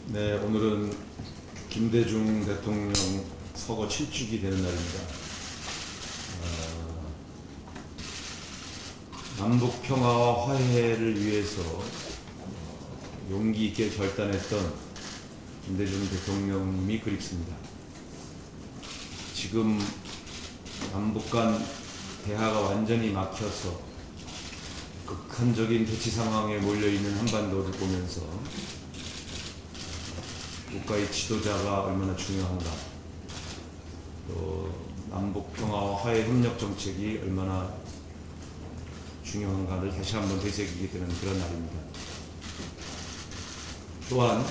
네, 오늘은 김대중 대통령 서거 7주기 되는 날입니다. 남북 평화와 화해를 위해서 용기 있게 결단했던 김대중 대통령님이 그립습니다. 지금 남북 간 대화가 완전히 막혀서 극한적인 대치 상황에 몰려있는 한반도를 보면서 국가의 지도자가 얼마나 중요한가, 또 남북 평화와 화해 협력 정책이 얼마나 중요한가를 다시 한번 되새기게 되는 그런 날입니다. 또한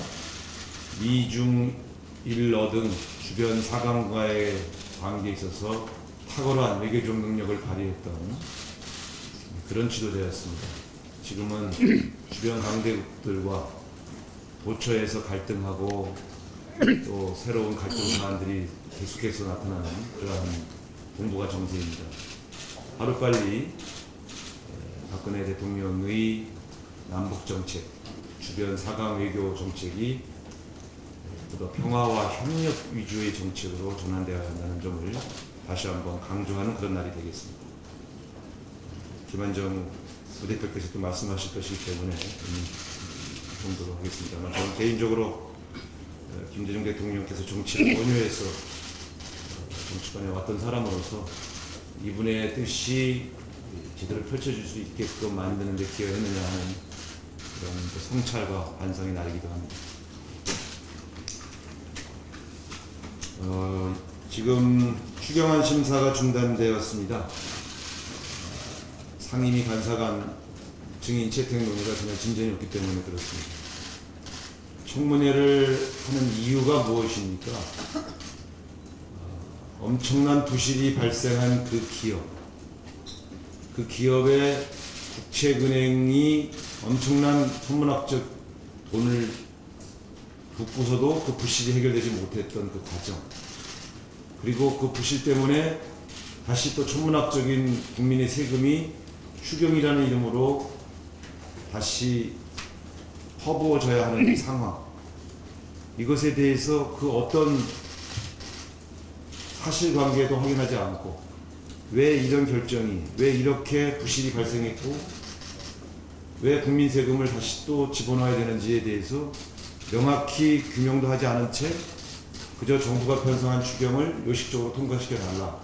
미중 일러 등 주변 사강과의 관계에 있어서 탁월한 외교적 능력을 발휘했던 그런 지도자였습니다. 지금은 주변 강대국들과 도처에서 갈등하고 또 새로운 갈등 사안들이 계속해서 나타나는 그러한 동북아 정세입니다. 하루빨리 박근혜 대통령의 남북 정책, 주변 사강 외교 정책이 보다 평화와 협력 위주의 정책으로 전환되어야 한다는 점을 다시 한번 강조하는 그런 날이 되겠습니다. 김한정 부대표께서도 말씀하실 것이기 때문에 정도로 하겠습니다만, 저는 개인적으로 김대중 대통령께서 정치를 권유해서 정치권에 왔던 사람으로서 이분의 뜻이 제대로 펼쳐질 수 있게끔 만드는 데 기여했느냐 하는 그런 성찰과 반성의 날이기도 합니다. 지금 추경안 심사가 중단되었습니다. 상임위 간사간 증인 채택 논의가 전혀 진전이 없기 때문에 그렇습니다. 청문회를 하는 이유가 무엇입니까? 엄청난 부실이 발생한 그 기업의 국책은행이 엄청난 천문학적 돈을 붓고서도 그 부실이 해결되지 못했던 그 과정, 그리고 그 부실 때문에 다시 또 천문학적인 국민의 세금이 추경이라는 이름으로 다시 퍼부어져야 하는 이 상황, 이것에 대해서 그 어떤 사실관계도 확인하지 않고 왜 이런 결정이, 왜 이렇게 부실이 발생했고 왜 국민 세금을 다시 또 집어넣어야 되는지에 대해서 명확히 규명도 하지 않은 채 그저 정부가 편성한 추경을 요식적으로 통과시켜달라,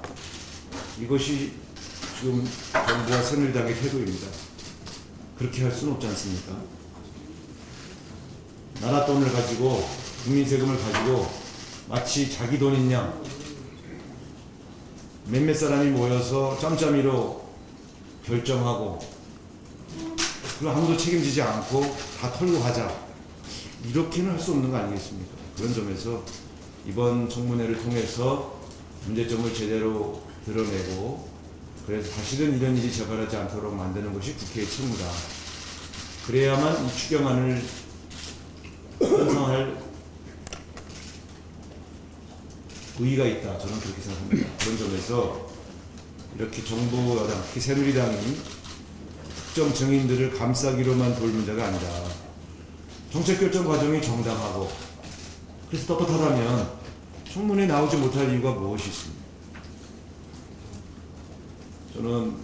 이것이 지금 정부와 새누리당의 태도입니다. 그렇게 할 수는 없지 않습니까? 나라 돈을 가지고, 국민 세금을 가지고 마치 자기 돈인 양 몇몇 사람이 모여서 짬짬이로 결정하고 그걸 아무도 책임지지 않고 다 털고 가자, 이렇게는 할 수 없는 거 아니겠습니까? 그런 점에서 이번 청문회를 통해서 문제점을 제대로 드러내고, 그래서 다시는 이런 일이 재발하지 않도록 만드는 것이 국회의 책무다. 그래야만 이 추경안을 편성할 의의가 있다, 저는 그렇게 생각합니다. 그런 점에서 이렇게 정부 여당, 특히 새누리당이 특정 증인들을 감싸기로만 돌 문제가 아니라 정책 결정 과정이 정당하고, 그래서 떳떳하다면 청문회에 나오지 못할 이유가 무엇이 있습니까? 저는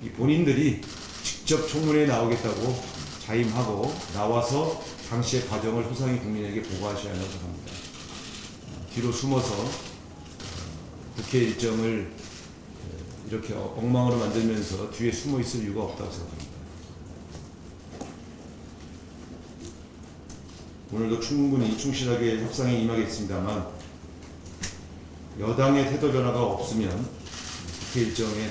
이 본인들이 직접 청문회에 나오겠다고 자임하고 나와서 당시의 과정을 소상히 국민에게 보고하셔야 한다고 생각합니다. 뒤로 숨어서 국회 일정을 이렇게 엉망으로 만들면서 뒤에 숨어 있을 이유가 없다고 생각합니다. 오늘도 충분히 충실하게 협상에 임하겠습니다만, 여당의 태도 변화가 없으면 국회 일정에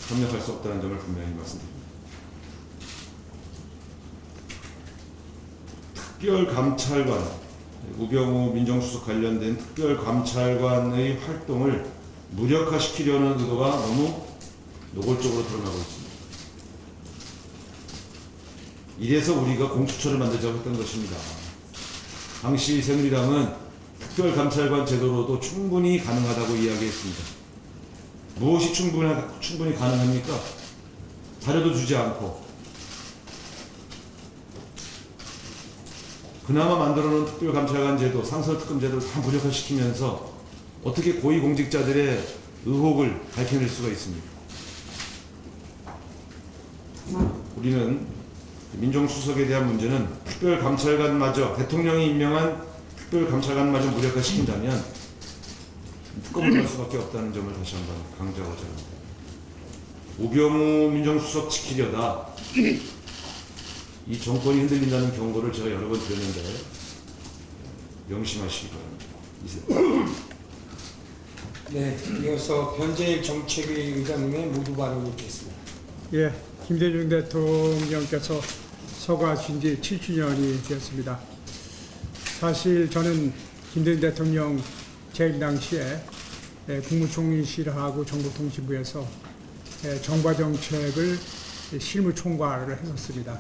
협력할 수 없다는 점을 분명히 말씀드립니다. 특별감찰관, 우병우 민정수석 관련된 특별감찰관의 활동을 무력화시키려는 의도가 너무 노골적으로 드러나고 있습니다. 이래서 우리가 공수처를 만들자고 했던 것입니다. 당시 새누리당은 특별감찰관 제도로도 충분히 가능하다고 이야기했습니다. 무엇이 충분히 가능합니까? 자료도 주지 않고 그나마 만들어놓은 특별감찰관 제도, 상설특검 제도를 다 무력화시키면서 어떻게 고위공직자들의 의혹을 밝혀낼 수가 있습니까? 우리는 민정수석에 대한 문제는 특별감찰관마저, 대통령이 임명한 특별감찰관마저 무력화시킨다면 특검을 할 수밖에 없다는 점을 다시 한번 강조하고자 합니다. 우병우 민정수석 지키려다 이 정권이 흔들린다는 경고를 제가 여러 번 드렸는데 명심하시기 바랍니다. 네, 이어서 변재일 정책위 의장님의 모두 발언이 있겠습니다. 예, 김대중 대통령께서 서거하신 지 7주년이 되었습니다. 사실 저는 김대중 대통령 재임 당시에 국무총리실하고 정보통신부에서 정과 정책을 실무 총괄을 했었습니다.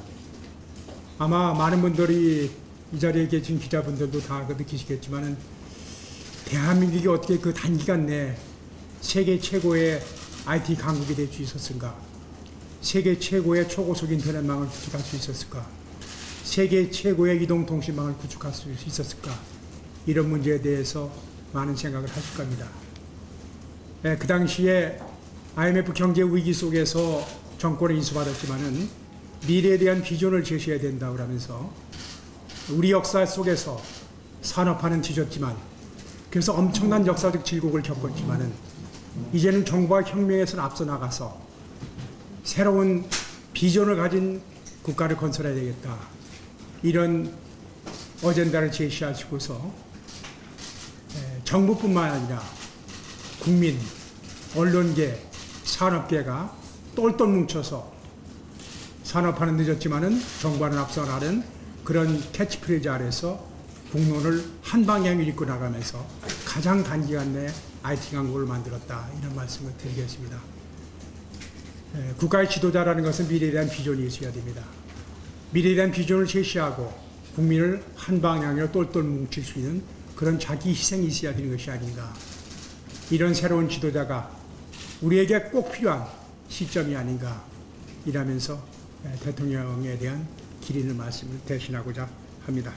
아마 많은 분들이 이 자리에 계신 기자분들도 다 느끼시겠지만은 대한민국이 어떻게 그 단기간 내에 세계 최고의 IT 강국이 될 수 있었을까? 세계 최고의 초고속 인터넷망을 구축할 수 있었을까? 세계 최고의 이동통신망을 구축할 수 있었을까? 이런 문제에 대해서 많은 생각을 하실 겁니다. 그 당시에 IMF 경제 위기 속에서 정권을 인수받았지만은 미래에 대한 비전을 제시해야 된다고 하면서 우리 역사 속에서 산업화는 뒤졌지만 그래서 엄청난 역사적 질곡을 겪었지만은 이제는 정부와 혁명에서는 앞서 나가서 새로운 비전을 가진 국가를 건설해야 되겠다. 이런 어젠다를 제시하시고서 정부뿐만 아니라 국민, 언론계, 산업계가 똘똘 뭉쳐서 산업화는 늦었지만은 정부와는 앞서 나가는 그런 캐치프레이즈 아래서 국론을 한 방향을 이끌고 나가면서 가장 단기간 내에 IT 강국을 만들었다. 이런 말씀을 드리겠습니다. 국가의 지도자라는 것은 미래에 대한 비전이 있어야 됩니다. 미래에 대한 비전을 제시하고 국민을 한 방향으로 똘똘 뭉칠 수 있는 그런 자기 희생이 있어야 되는 것이 아닌가. 이런 새로운 지도자가 우리에게 꼭 필요한 시점이 아닌가. 이라면서 대통령에 대한 기리는 말씀을 대신하고자 합니다.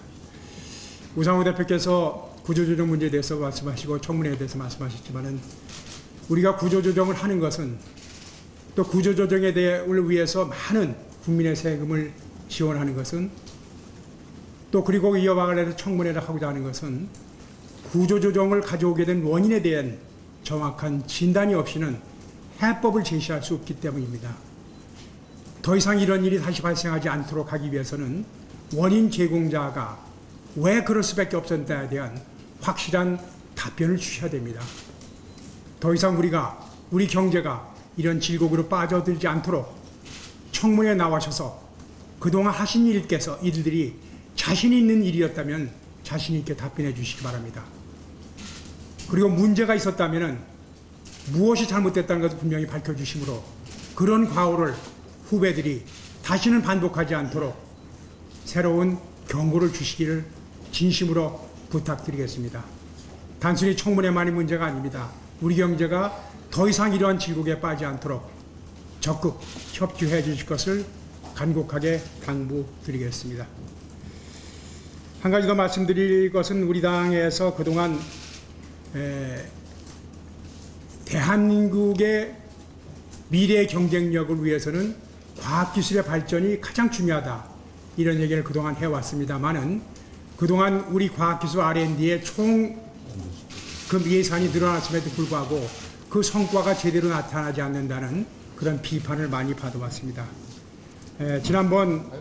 우상호 대표께서 구조조정 문제에 대해서 말씀하시고 청문회에 대해서 말씀하셨지만은 우리가 구조조정을 하는 것은 또 구조조정에 대해를 위해서 많은 국민의 세금을 지원하는 것은 또 그리고 이어가서 청문회를 하고자 하는 것은 구조조정을 가져오게 된 원인에 대한 정확한 진단이 없이는 해법을 제시할 수 없기 때문입니다. 더 이상 이런 일이 다시 발생하지 않도록 하기 위해서는 원인 제공자가 왜 그럴 수밖에 없었다에 대한 확실한 답변을 주셔야 됩니다. 더 이상 우리 경제가 이런 질곡으로 빠져들지 않도록 청문회에 나와셔서 그동안 하신 일들이 자신 있는 일이었다면 자신 있게 답변해 주시기 바랍니다. 그리고 문제가 있었다면 무엇이 잘못됐다는 것을 분명히 밝혀주시므로 그런 과오를 후배들이 다시는 반복하지 않도록 새로운 경고를 주시기를 진심으로 부탁드리겠습니다. 단순히 청문회만이 문제가 아닙니다. 우리 경제가 더 이상 이러한 질곡에 빠지지 않도록 적극 협조해 주실 것을 간곡하게 당부드리겠습니다. 한 가지 더 말씀드릴 것은 우리 당에서 그동안 대한민국의 미래 경쟁력을 위해서는 과학기술의 발전이 가장 중요하다. 이런 얘기를 그동안 해왔습니다만은 그동안 우리 과학기술 R&D의 총 그 예산이 늘어났음에도 불구하고 그 성과가 제대로 나타나지 않는다는 그런 비판을 많이 받아왔습니다. 지난번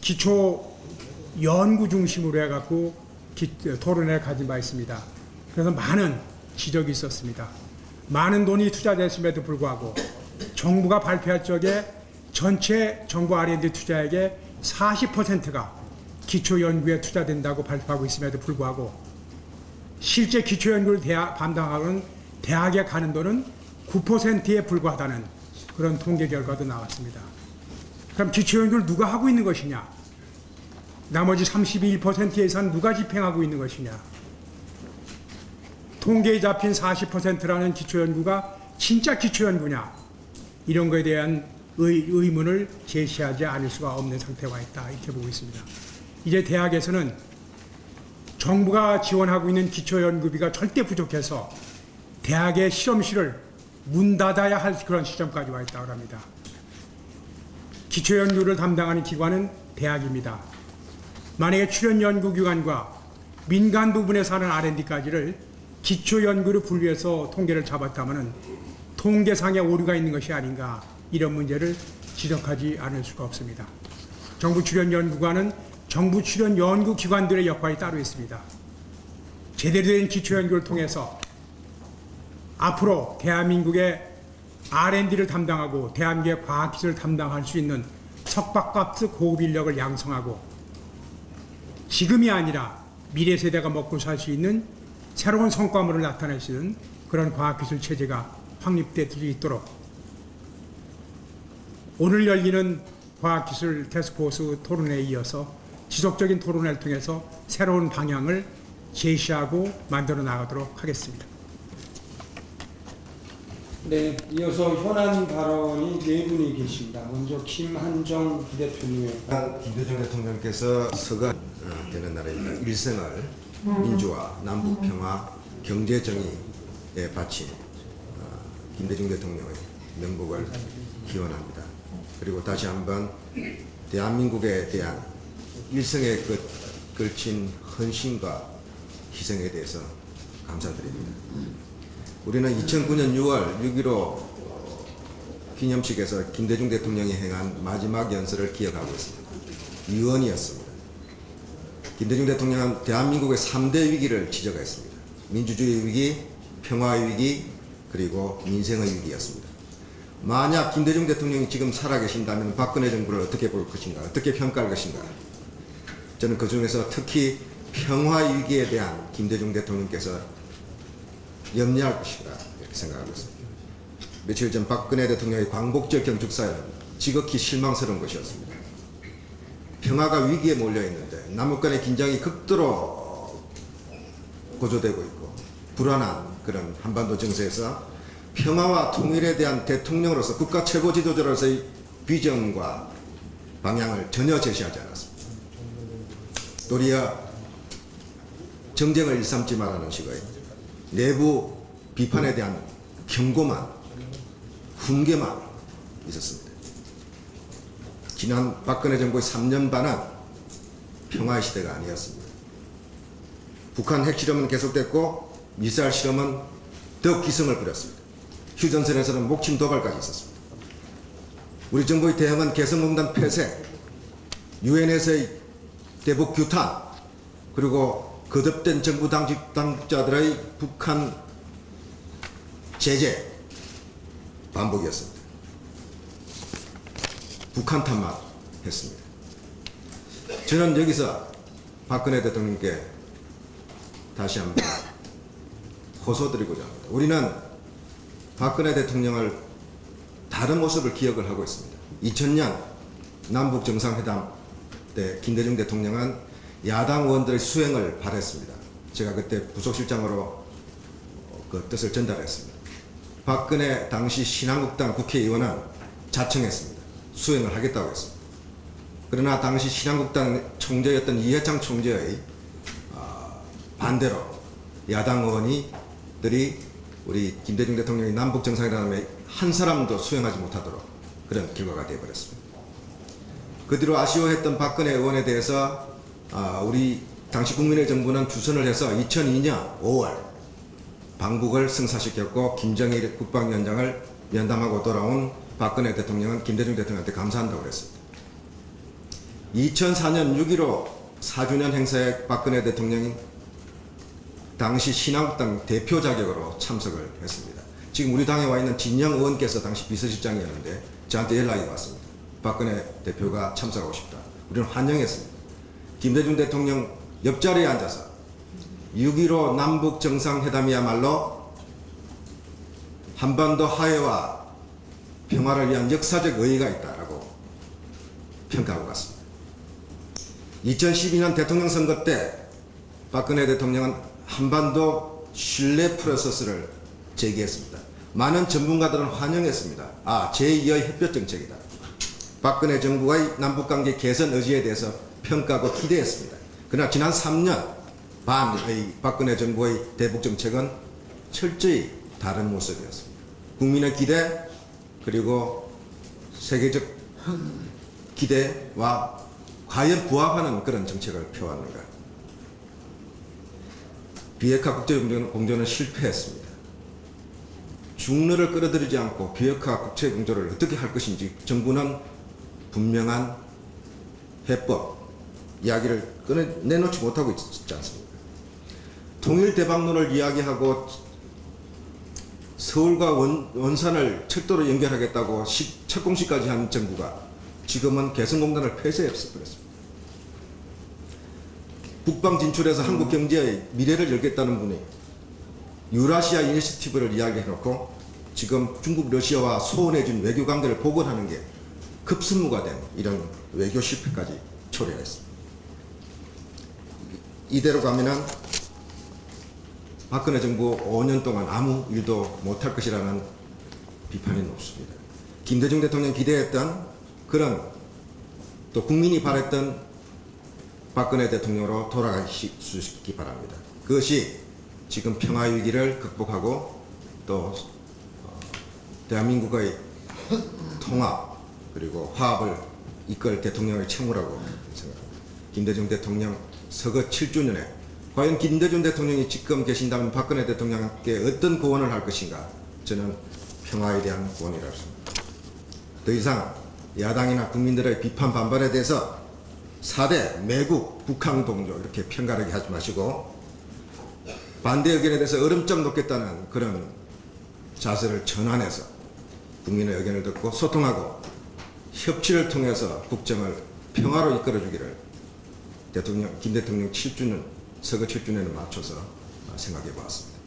기초 연구 중심으로 해갖고 토론회를 가진 바 있습니다. 그래서 많은 지적이 있었습니다. 많은 돈이 투자됐음에도 불구하고 정부가 발표할 적에 전체 정부 R&D 투자액의 40%가 기초 연구에 투자된다고 발표하고 있음에도 불구하고 실제 기초 연구를 담당하는 대학에 가는 돈은 9%에 불과하다는 그런 통계 결과도 나왔습니다. 그럼 기초 연구를 누가 하고 있는 것이냐? 나머지 31% 예산 누가 집행하고 있는 것이냐? 통계에 잡힌 40%라는 기초 연구가 진짜 기초 연구냐? 이런 것에 대한 의문을 제시하지 않을 수가 없는 상태가 있다. 이렇게 보고 있습니다. 이제 대학에서는 정부가 지원하고 있는 기초연구비가 절대 부족해서 대학의 실험실을 문 닫아야 할 그런 시점까지 와 있다고 합니다. 기초연구를 담당하는 기관은 대학입니다. 만약에 출연연구기관과 민간 부분에서 하는 R&D까지를 기초연구로 분류해서 통계를 잡았다면 통계상의 오류가 있는 것이 아닌가, 이런 문제를 지적하지 않을 수가 없습니다. 정부 출연연구관은 정부 출연연구기관들의 역할이 따로 있습니다. 제대로 된 기초연구를 통해서 앞으로 대한민국의 R&D를 담당하고 대한민국의 과학기술을 담당할 수 있는 석박값 고급 인력을 양성하고 지금이 아니라 미래 세대가 먹고 살 수 있는 새로운 성과물을 나타낼 수 있는 그런 과학기술 체제가 확립될 수 있도록 오늘 열리는 과학기술 태스크포스 토론회에 이어서 지속적인 토론회를 통해서 새로운 방향을 제시하고 만들어 나가도록 하겠습니다. 네, 이어서 현안 발언이 네 분이 계십니다. 먼저 김한정 부대표님. 김대중 대통령께서 서가 되는 날입니다. 일생을 민주화, 남북 평화, 경제 정의에 바친 김대중 대통령의 명복을 기원합니다. 그리고 다시 한번 대한민국에 대한 일생에 걸친 헌신과 희생에 대해서 감사드립니다. 우리는 2009년 6월 6.15 기념식에서 김대중 대통령이 행한 마지막 연설을 기억하고 있습니다. 유언이었습니다. 김대중 대통령은 대한민국의 3대 위기를 지적했습니다. 민주주의 위기, 평화의 위기, 그리고 민생의 위기였습니다. 만약 김대중 대통령이 지금 살아계신다면 박근혜 정부를 어떻게 볼 것인가, 어떻게 평가할 것인가. 저는 그 중에서 특히 평화의 위기에 대한 김대중 대통령께서 염려할 것이다, 이렇게 생각하고 있습니다. 며칠 전 박근혜 대통령의 광복절 경축사회는 지극히 실망스러운 것이었습니다. 평화가 위기에 몰려있는데 남북 간의 긴장이 극도로 고조되고 있고 불안한 그런 한반도 정세에서 평화와 통일에 대한 대통령으로서 국가 최고 지도자로서의 비전과 방향을 전혀 제시하지 않았습니다. 도리어 정쟁을 일삼지 말라는 식의 내부 비판에 대한 경고만, 훈계만 있었습니다. 지난 박근혜 정부의 3년 반은 평화의 시대가 아니었습니다. 북한 핵실험은 계속됐고 미사일 실험은 더 기승을 부렸습니다. 휴전선에서는 목침 도발까지 있었습니다. 우리 정부의 대응은 개성공단 폐쇄, 유엔에서의 대북 규탄, 그리고 거듭된 정부 당국자들의 북한 제재 반복이었습니다. 북한 탓만 했습니다. 저는 여기서 박근혜 대통령께 다시 한번 호소드리고자 합니다. 우리는 박근혜 대통령을 다른 모습을 기억을 하고 있습니다. 2000년 남북 정상회담 때 김대중 대통령은 야당 의원들의 수행을 바랬습니다. 제가 그때 부속실장으로 그 뜻을 전달했습니다. 박근혜 당시 신한국당 국회의원은 자청했습니다. 수행을 하겠다고 했습니다. 그러나 당시 신한국당 총재였던 이해창 총재의 반대로 야당 의원들이 우리 김대중 대통령이 남북 정상회담에 한 사람도 수행하지 못하도록 그런 결과가 되어버렸습니다. 그 뒤로 아쉬워했던 박근혜 의원에 대해서 우리 당시 국민의 정부는 주선을 해서 2002년 5월 방북을 성사시켰고 김정일 국방위원장을 면담하고 돌아온 박근혜 대통령은 김대중 대통령한테 감사한다고 그랬습니다. 2004년 6.15 4주년 행사에 박근혜 대통령이 당시 신한국당 대표 자격으로 참석을 했습니다. 지금 우리 당에 와 있는 진영 의원께서 당시 비서실장이었는데 저한테 연락이 왔습니다. 박근혜 대표가 참석하고 싶다. 우리는 환영했습니다. 김대중 대통령 옆자리에 앉아서 6.15 남북 정상회담이야말로 한반도 화해와 평화를 위한 역사적 의의가 있다라고 평가하고 갔습니다. 2012년 대통령 선거 때 박근혜 대통령은 한반도 신뢰 프로세스를 제기했습니다. 많은 전문가들은 환영했습니다. 제2의 햇볕 정책이다. 박근혜 정부의 남북관계 개선 의지에 대해서 평가하고 기대했습니다. 그러나 지난 3년 반의 박근혜 정부의 대북 정책은 철저히 다른 모습이었습니다. 국민의 기대 그리고 세계적 기대와 과연 부합하는 그런 정책을 펴왔는가. 비핵화 국제공조는 실패했습니다. 중러를 끌어들이지 않고 비핵화 국제공조를 어떻게 할 것인지 정부는 분명한 해법, 이야기를 내놓지 못하고 있지 않습니까? 통일 대박론을 이야기하고 서울과 원산을 철도로 연결하겠다고 착공식까지 한 정부가 지금은 개성공단을 폐쇄해버렸습니다. 북방 진출해서 한국 경제의 미래를 열겠다는 분이 유라시아 이니시티브를 이야기해놓고 지금 중국, 러시아와 소원해준 외교관계를 복원하는 게 급선무가 된 이런 외교 실패까지 초래했습니다. 이대로 가면은 박근혜 정부 5년 동안 아무 일도 못할 것이라는 비판이 높습니다. 김대중 대통령 기대했던 그런 또 국민이 바랬던 박근혜 대통령으로 돌아갈 수 있기 바랍니다. 그것이 지금 평화위기를 극복하고 또 대한민국의 통합 그리고 화합을 이끌 대통령의 책무라고 생각합니다. 김대중 대통령 서거 7주년에 과연 김대중 대통령이 지금 계신다면 박근혜 대통령께 어떤 고언을 할 것인가? 저는 평화에 대한 고언이라고 생각합니다. 더 이상 야당이나 국민들의 비판 반발에 대해서 4대 매국 북한 동조 이렇게 편가르게 하지 마시고 반대 의견에 대해서 얼음장 놓겠다는 그런 자세를 전환해서 국민의 의견을 듣고 소통하고 협치를 통해서 국정을 평화로 이끌어주기를 김 대통령 7주년 서거 7주년에 맞춰서 생각해 보았습니다.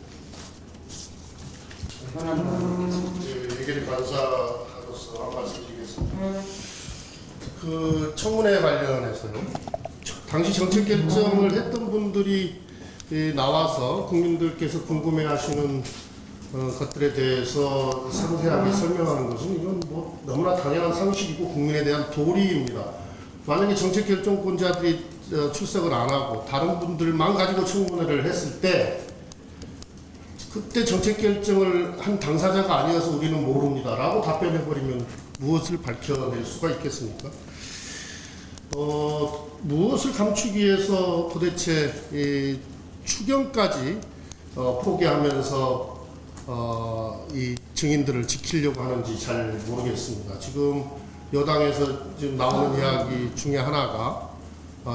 예결위 간사로서 한 말씀 드리겠습니다. 그 청문회 관련해서요. 당시 정책 결정을 했던 분들이 나와서 국민들께서 궁금해하시는 것들에 대해서 상세하게 설명하는 것은 이건 뭐 너무나 당연한 상식이고 국민에 대한 도리입니다. 만약에 정책 결정권자들이 출석을 안 하고 다른 분들만 가지고 청문회를 했을 때 그때 정책 결정을 한 당사자가 아니어서 우리는 모릅니다라고 답변해버리면 무엇을 밝혀낼 수가 있겠습니까? 무엇을 감추기 위해서 도대체 이 추경까지 포기하면서 이 증인들을 지키려고 하는지 잘 모르겠습니다. 지금 여당에서 지금 나오는 이야기 중에 하나가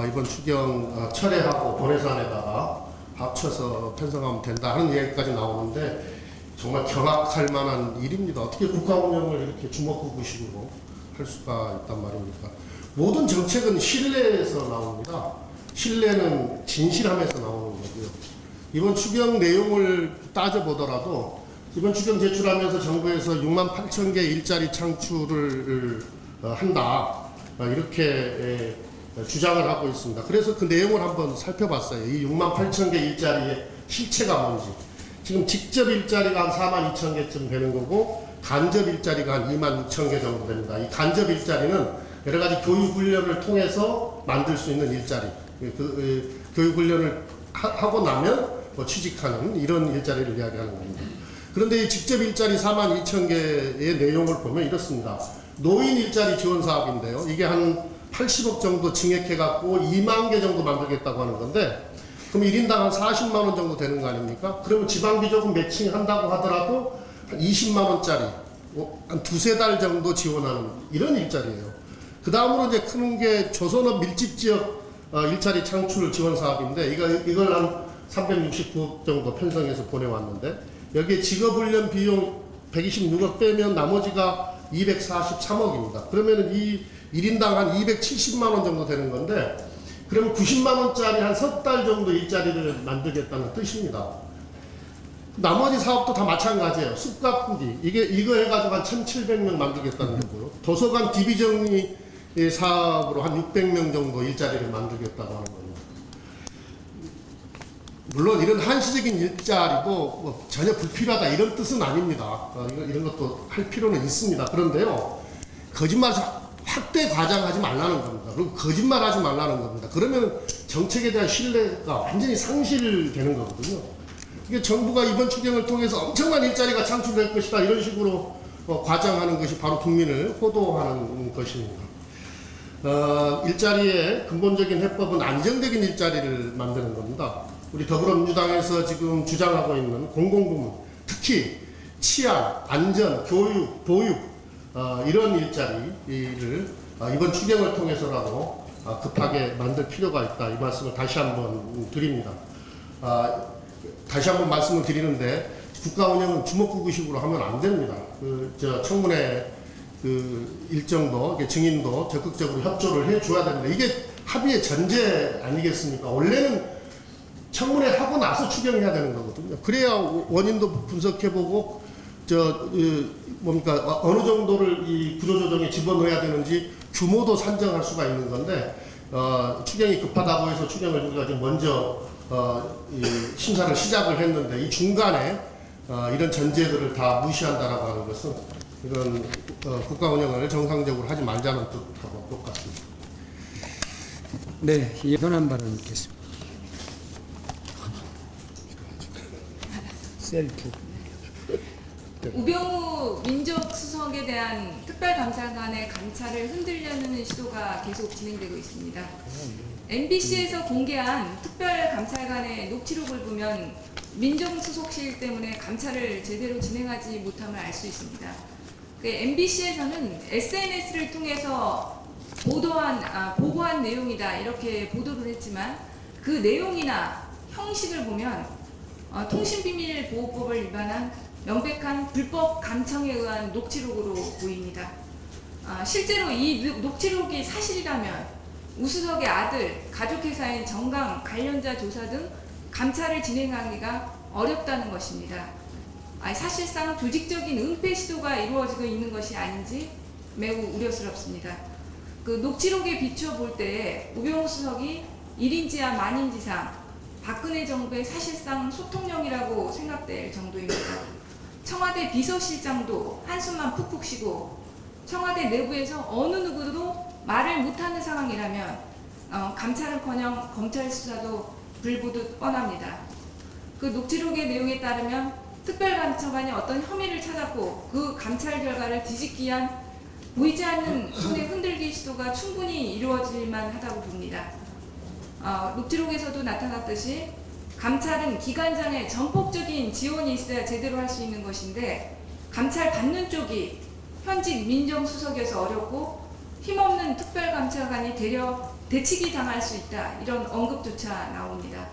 이번 추경 철회하고 본예산에다가 합쳐서 편성하면 된다 하는 이야기까지 나오는데 정말 경악할 만한 일입니다. 어떻게 국가 운영을 이렇게 주먹구구식으로 할 수가 있단 말입니까? 모든 정책은 신뢰에서 나옵니다. 신뢰는 진실함에서 나오는 거고요. 이번 추경 내용을 따져보더라도 이번 추경 제출하면서 정부에서 6만 8천 개 일자리 창출을 한다 이렇게 주장을 하고 있습니다. 그래서 그 내용을 한번 살펴봤어요. 이 6만 8천 개 일자리의 실체가 뭔지. 지금 직접 일자리가 한 4만 2천 개쯤 되는 거고 간접 일자리가 한 2만 6천 개 정도 됩니다. 이 간접 일자리는 여러 가지 교육 훈련을 통해서 만들 수 있는 일자리. 교육 훈련을 하고 나면 취직하는 이런 일자리를 이야기하는 겁니다. 그런데 이 직접 일자리 4만 2천 개의 내용을 보면 이렇습니다. 노인 일자리 지원 사업인데요. 이게 한 80억 정도 증액해갖고 2만 개 정도 만들겠다고 하는 건데, 그럼 1인당 한 40만 원 정도 되는 거 아닙니까? 그러면 지방비조금 매칭한다고 하더라도 한 20만 원짜리, 한 두세 달 정도 지원하는 이런 일자리예요. 그 다음으로 이제 큰 게 조선업 밀집지역 일자리 창출 지원 사업인데, 이걸 한 369억 정도 편성해서 보내왔는데, 여기에 직업훈련 비용 126억 빼면 나머지가 243억입니다. 그러면은 이 1인당 한 270만 원 정도 되는 건데, 그러면 90만 원짜리 한 석 달 정도 일자리를 만들겠다는 뜻입니다. 나머지 사업도 다 마찬가지예요. 숲가꾸기 이거 해가지고 한 1,700명 만들겠다는 거고요. 도서관 DB정리 사업으로 한 600명 정도 일자리를 만들겠다고 하는 겁니다. 물론 이런 한시적인 일자리도 뭐 전혀 불필요하다 이런 뜻은 아닙니다. 이런 것도 할 필요는 있습니다. 그런데요, 거짓말 확대 과장하지 말라는 겁니다. 그리고 거짓말하지 말라는 겁니다. 그러면 정책에 대한 신뢰가 완전히 상실되는 거거든요. 이게 정부가 이번 추경을 통해서 엄청난 일자리가 창출될 것이다 이런 식으로 과장하는 것이 바로 국민을 호도하는 것입니다. 일자리의 근본적인 해법은 안정적인 일자리를 만드는 겁니다. 우리 더불어민주당에서 지금 주장하고 있는 공공부문, 특히 치안, 안전, 교육, 보육 이런 일자리를 이번 추경을 통해서라도 급하게 만들 필요가 있다. 이 말씀을 다시 한번 드립니다. 다시 한번 말씀을 드리는데 국가 운영은 주먹구구식으로 하면 안 됩니다. 청문회 일정도 증인도 적극적으로 협조를 해줘야 됩니다. 이게 합의의 전제 아니겠습니까? 원래는 청문회 하고 나서 추경해야 되는 거거든요. 그래야 원인도 분석해보고 어느 정도를 이 구조조정에 집어넣어야 되는지 규모도 산정할 수가 있는 건데 추경이 급하다고 해서 추경을 우리가 좀 먼저 이 심사를 시작을 했는데 이 중간에 이런 전제들을 다 무시한다라고 하는 것은 이런 국가 운영을 정상적으로 하지 말자는 뜻하고 똑같습니다. 네, 현안 발언 있겠습니다. 셀프. 우병우 민정수석에 대한 특별감찰관의 감찰을 흔들려는 시도가 계속 진행되고 있습니다. MBC에서 공개한 특별감찰관의 녹취록을 보면 민정수석실 때문에 감찰을 제대로 진행하지 못함을 알 수 있습니다. MBC에서는 SNS를 통해서 보고한 내용이다 이렇게 보도를 했지만 그 내용이나 형식을 보면 통신비밀보호법을 위반한 명백한 불법 감청에 의한 녹취록으로 보입니다. 실제로 이 녹취록이 사실이라면 우수석의 아들, 가족회사인 정강 관련자 조사 등 감찰을 진행하기가 어렵다는 것입니다. 사실상 조직적인 은폐 시도가 이루어지고 있는 것이 아닌지 매우 우려스럽습니다. 그 녹취록에 비추어 볼 때 우병우 수석이 1인지하 만인지상 박근혜 정부의 사실상 소통령이라고 생각될 정도입니다. 청와대 비서실장도 한숨만 푹푹 쉬고 청와대 내부에서 어느 누구도 말을 못하는 상황이라면 감찰은커녕 검찰 수사도 불보듯 뻔합니다. 그 녹취록의 내용에 따르면 특별감찰관이 어떤 혐의를 찾았고 그 감찰 결과를 뒤집기 위한 보이지 않는 손의 흔들기 시도가 충분히 이루어질만 하다고 봅니다. 녹취록에서도 나타났듯이 감찰은 기관장의 전폭적인 지원이 있어야 제대로 할 수 있는 것인데 감찰 받는 쪽이 현직 민정수석이어서 어렵고 힘없는 특별감찰관이 되려 대치기 당할 수 있다 이런 언급조차 나옵니다.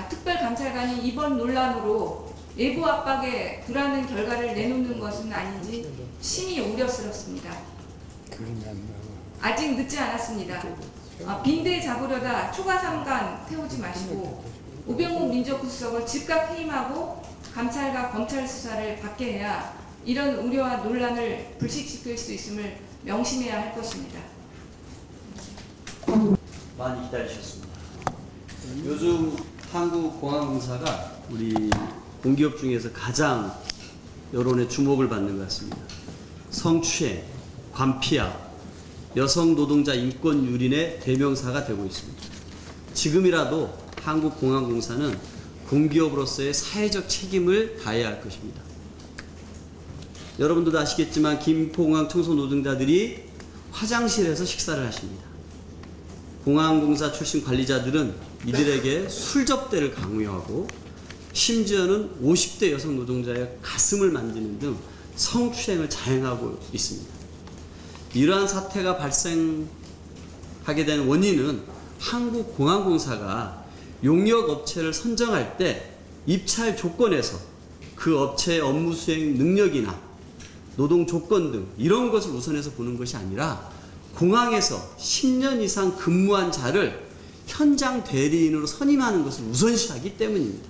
특별감찰관이 이번 논란으로 예보 압박에 불하는 결과를 내놓는 것은 아닌지 심히 우려스럽습니다. 아직 늦지 않았습니다. 빈대 잡으려다 초가삼간 태우지 마시고 우병우 민정수석을 즉각 해임하고 감찰과 검찰 수사를 받게 해야 이런 우려와 논란을 불식시킬 수 있음을 명심해야 할 것입니다. 많이 기다리셨습니다. 요즘 한국공항공사가 우리 공기업 중에서 가장 여론의 주목을 받는 것 같습니다. 성추행, 관피아, 여성 노동자 인권 유린의 대명사가 되고 있습니다. 지금이라도 한국공항공사는 공기업으로서의 사회적 책임을 다해야 할 것입니다. 여러분들도 아시겠지만 김포공항 청소 노동자들이 화장실에서 식사를 하십니다. 공항공사 출신 관리자들은 이들에게 술 접대를 강요하고 심지어는 50대 여성 노동자의 가슴을 만지는 등 성추행을 자행하고 있습니다. 이러한 사태가 발생하게 된 원인은 한국공항공사가 용역 업체를 선정할 때 입찰 조건에서 그 업체의 업무 수행 능력이나 노동 조건 등 이런 것을 우선해서 보는 것이 아니라 공항에서 10년 이상 근무한 자를 현장 대리인으로 선임하는 것을 우선시하기 때문입니다.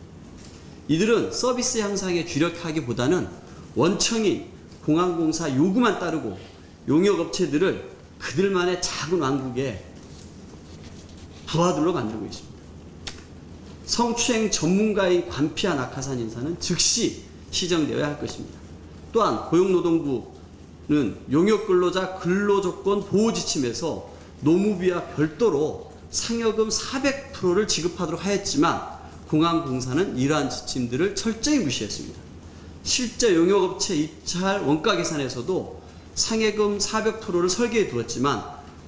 이들은 서비스 향상에 주력하기보다는 원청인 공항공사 요구만 따르고 용역업체들을 그들만의 작은 왕국의 부하들로 만들고 있습니다. 성추행 전문가인 관피아 낙하산 인사는 즉시 시정되어야 할 것입니다. 또한 고용노동부는 용역근로자 근로조건 보호지침에서 노무비와 별도로 상여금 400%를 지급하도록 하였지만 공항공사는 이러한 지침들을 철저히 무시했습니다. 실제 용역업체 입찰 원가 계산에서도 상여금 400%를 설계해 두었지만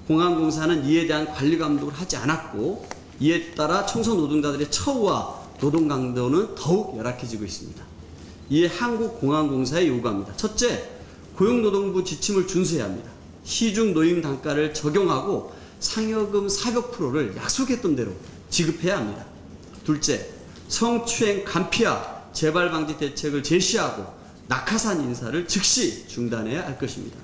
공항공사는 이에 대한 관리 감독을 하지 않았고 이에 따라 청소 노동자들의 처우와 노동 강도는 더욱 열악해지고 있습니다. 이에 한국공항공사에 요구합니다. 첫째, 고용노동부 지침을 준수해야 합니다. 시중 노임 단가를 적용하고 상여금 400%를 약속했던 대로 지급해야 합니다. 둘째, 성추행 간피와 재발 방지 대책을 제시하고 낙하산 인사를 즉시 중단해야 할 것입니다.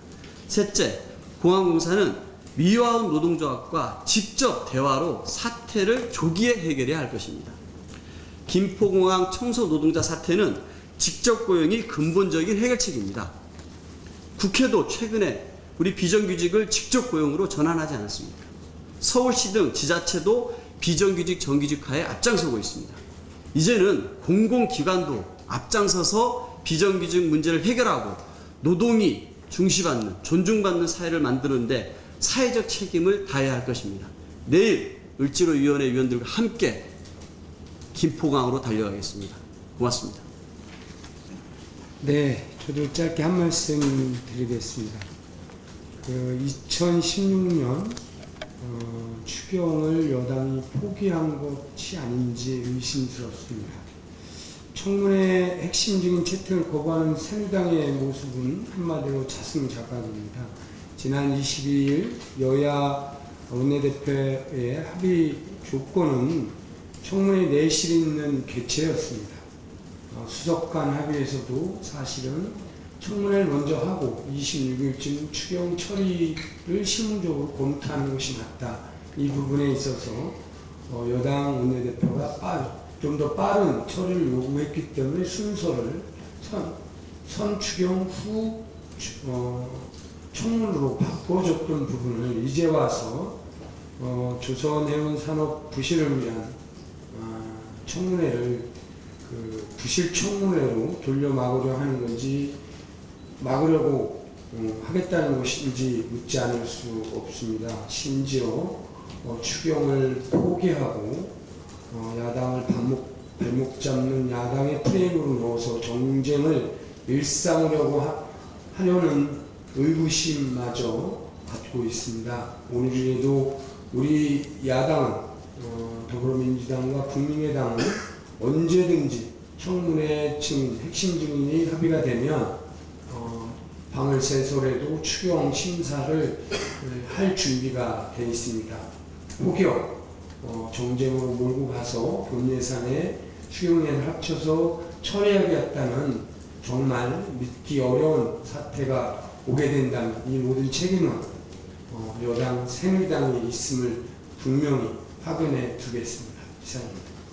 셋째, 공항공사는 미화원 노동조합과 직접 대화로 사태를 조기에 해결해야 할 것입니다. 김포공항 청소 노동자 사태는 직접 고용이 근본적인 해결책입니다. 국회도 최근에 우리 비정규직을 직접 고용으로 전환하지 않았습니까? 서울시 등 지자체도 비정규직 정규직화에 앞장서고 있습니다. 이제는 공공기관도 앞장서서 비정규직 문제를 해결하고 노동이 중시받는, 존중받는 사회를 만드는데 사회적 책임을 다해야 할 것입니다. 내일 을지로위원회 위원들과 함께 김포공항으로 달려가겠습니다. 고맙습니다. 네, 저도 짧게 한 말씀 드리겠습니다. 2016년 추경을 여당이 포기한 것이 아닌지 의심스럽습니다. 청문회 핵심적인 채택을 거부하는 새누리당의 모습은 한마디로 자승자각입니다. 지난 22일 여야 원내대표의 합의 조건은 청문회 내실 있는 개최였습니다. 수석 간 합의에서도 사실은 청문회를 먼저 하고 26일쯤 추경 처리를 실무적으로 검토하는 것이 맞다. 이 부분에 있어서 여당 원내대표가 좀 더 빠른 처리를 요구했기 때문에 순서를 선추경 후 청문으로 바꿔줬던 부분을 이제 와서 조선해운산업 부실을 위한 청문회를 부실 청문회로 돌려막으려 하는 건지 막으려고 하겠다는 것인지 묻지 않을 수 없습니다. 심지어 추경을 포기하고 야당을 발목 잡는 야당의 프레임으로 넣어서 정쟁을 일삼으려고 하려는 의구심마저 갖고 있습니다. 오늘에도 우리 야당은 더불어민주당과 국민의당은 언제든지 청문회 증인, 핵심 증인이 합의가 되면 방을 새서라도 추경 심사를 할 준비가 되어 있습니다. 혹여 정쟁으로 몰고 가서 본 예산에 추경을 합쳐서 처리하겠다는 정말 믿기 어려운 사태가 오게 된다면 이 모든 책임은 여당 새누리당이 있음을 분명히 확인해 두겠습니다. 이상입니다.